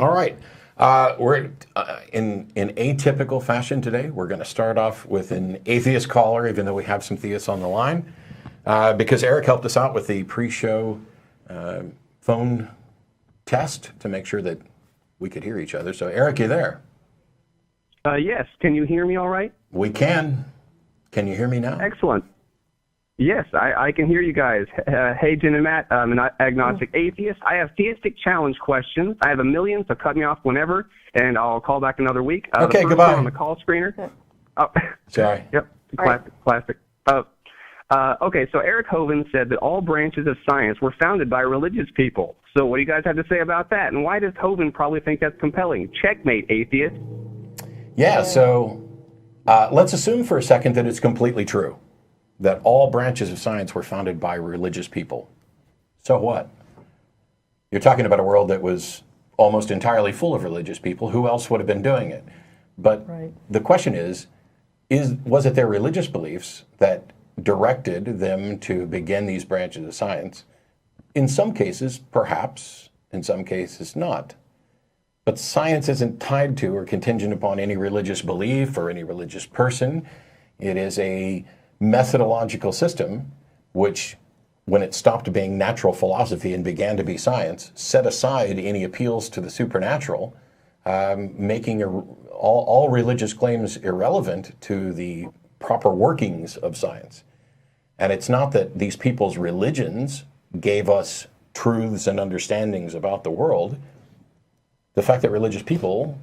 All right. We're in atypical fashion today. We're going to start off with an atheist caller, even though we have some theists on the line, because Eric helped us out with the pre-show phone test to make sure that we could hear each other. So, Eric, you there? Yes. Can you hear me all right? We can. Can you hear me now? Excellent. Yes, I can hear you guys. Hey, Jen and Matt, I'm an agnostic atheist. I have theistic challenge questions. I have a million, so cut me off whenever, and I'll call back another week. Okay, goodbye. On the call screener. Oh, sorry. Yep, classic. Okay, so Eric Hovind said that all branches of science were founded by religious people. So what do you guys have to say about that? And why does Hovind probably think that's compelling? Checkmate, atheist. Yeah, so let's assume for a second that it's completely true, that all branches of science were founded by religious people. So what? You're talking about a world that was almost entirely full of religious people. Who else would have been doing it? But the question is, was it their religious beliefs that directed them to begin these branches of science? In some cases, perhaps. In some cases, not. But science isn't tied to or contingent upon any religious belief or any religious person. It is a methodological system which, when it stopped being natural philosophy and began to be science, set aside any appeals to the supernatural, making all religious claims irrelevant to the proper workings of science. And it's not that these people's religions gave us truths and understandings about the world. The fact that religious people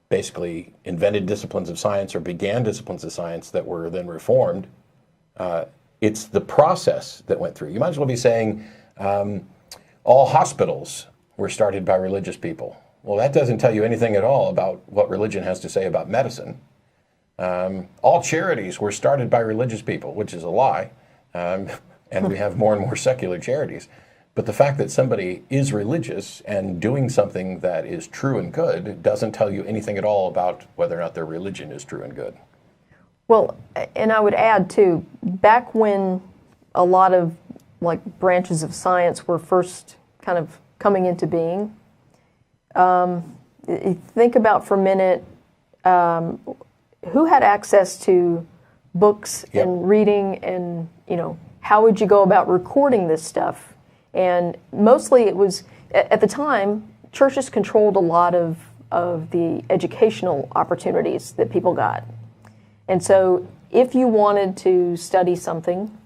basically invented disciplines of science or began disciplines of science that were then reformed, it's the process that went through. You might as well be saying all hospitals were started by religious people. Well, that doesn't tell you anything at all about what religion has to say about medicine. All charities were started by religious people, which is a lie. And we have more and more secular charities. But the fact that somebody is religious and doing something that is true and good doesn't tell you anything at all about whether or not their religion is true and good. Well, and I would add, too, back when a lot of branches of science were first kind of coming into being, think about for a minute who had access to books and reading, and how would you go about recording this stuff? And mostly it was, at the time, churches controlled a lot of the educational opportunities that people got. And so if you wanted to study something,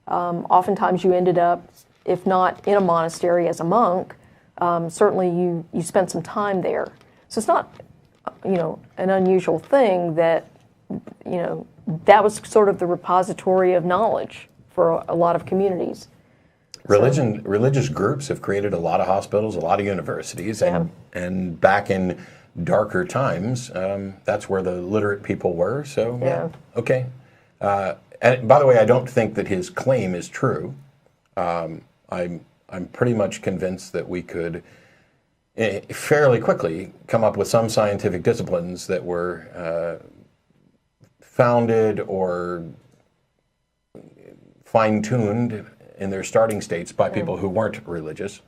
oftentimes you ended up, if not in a monastery as a monk, certainly you spent some time there. So it's not, an unusual thing that, that was sort of the repository of knowledge for a lot of communities. Religious groups have created a lot of hospitals, a lot of universities, and back in darker times, that's where the literate people were. So okay. And by the way, I don't think that his claim is true. I'm pretty much convinced that we could fairly quickly come up with some scientific disciplines that were founded or fine-tuned in their starting states by people who weren't religious.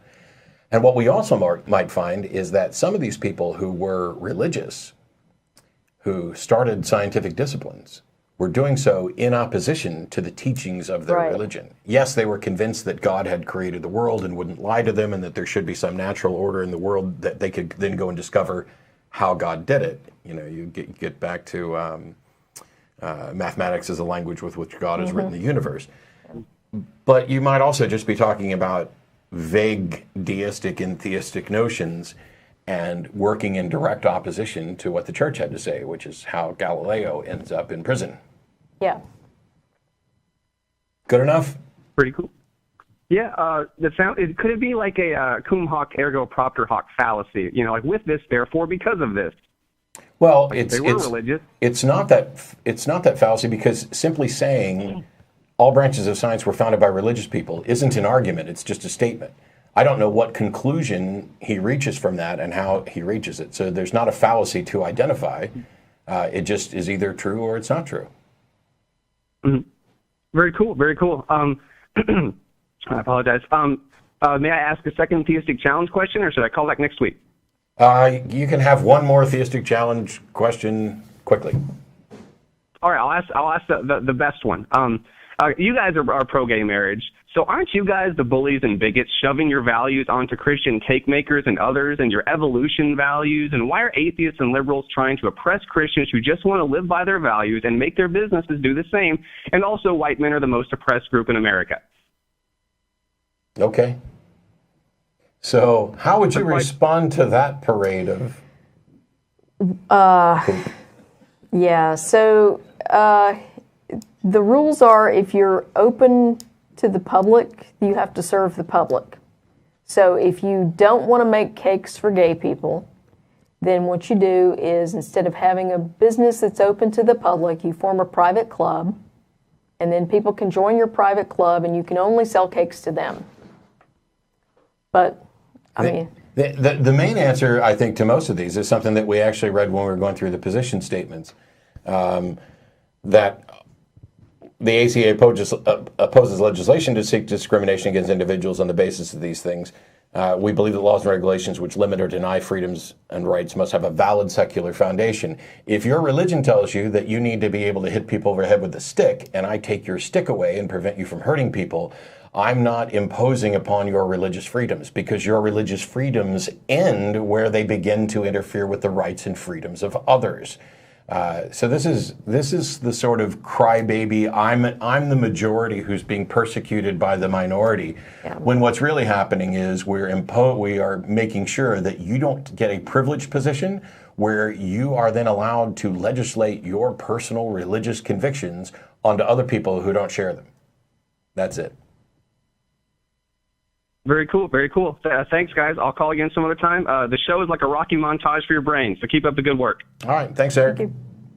And what we also might find is that some of these people who were religious, who started scientific disciplines, were doing so in opposition to the teachings of their religion. Yes, they were convinced that God had created the world and wouldn't lie to them, and that there should be some natural order in the world that they could then go and discover how God did it. You get back to mathematics as a language with which God has written the universe. But you might also just be talking about vague deistic and theistic notions and working in direct opposition to what the church had to say, which is how Galileo ends up in prison. Yeah. Good enough? Pretty cool. Yeah, could it be like a cum hoc ergo propter hoc fallacy? Like with this, therefore, because of this. Well, they were religious. It's not that fallacy, because simply saying all branches of science were founded by religious people isn't an argument, it's just a statement. I don't know what conclusion he reaches from that and how he reaches it. So there's not a fallacy to identify. It just is either true or it's not true. Mm-hmm. Very cool, very cool. I apologize. May I ask a second theistic challenge question, or should I call back next week? You can have one more theistic challenge question quickly. All right, I'll ask the best one. You guys are pro-gay marriage, so aren't you guys the bullies and bigots shoving your values onto Christian cake makers and others and your evolution values? And why are atheists and liberals trying to oppress Christians who just want to live by their values and make their businesses do the same? And also, white men are the most oppressed group in America. Okay. So how would you respond to that parade of... Yeah, so the rules are if you're open to the public, you have to serve the public. So if you don't want to make cakes for gay people, then what you do is instead of having a business that's open to the public, you form a private club, and then people can join your private club and you can only sell cakes to them. But, I mean... The main answer, I think, to most of these is something that we actually read when we were going through the position statements, that the ACA opposes legislation to seek discrimination against individuals on the basis of these things. We believe that laws and regulations which limit or deny freedoms and rights must have a valid secular foundation. If your religion tells you that you need to be able to hit people over the head with a stick, and I take your stick away and prevent you from hurting people, I'm not imposing upon your religious freedoms, because your religious freedoms end where they begin to interfere with the rights and freedoms of others. So this is the sort of crybaby, I'm the majority who's being persecuted by the minority, when what's really happening is we are making sure that you don't get a privileged position where you are then allowed to legislate your personal religious convictions onto other people who don't share them. That's it. Very cool, very cool. Thanks, guys. I'll call again some other time. The show is like a Rocky montage for your brain, so keep up the good work. All right. Thanks, Eric. Thank you.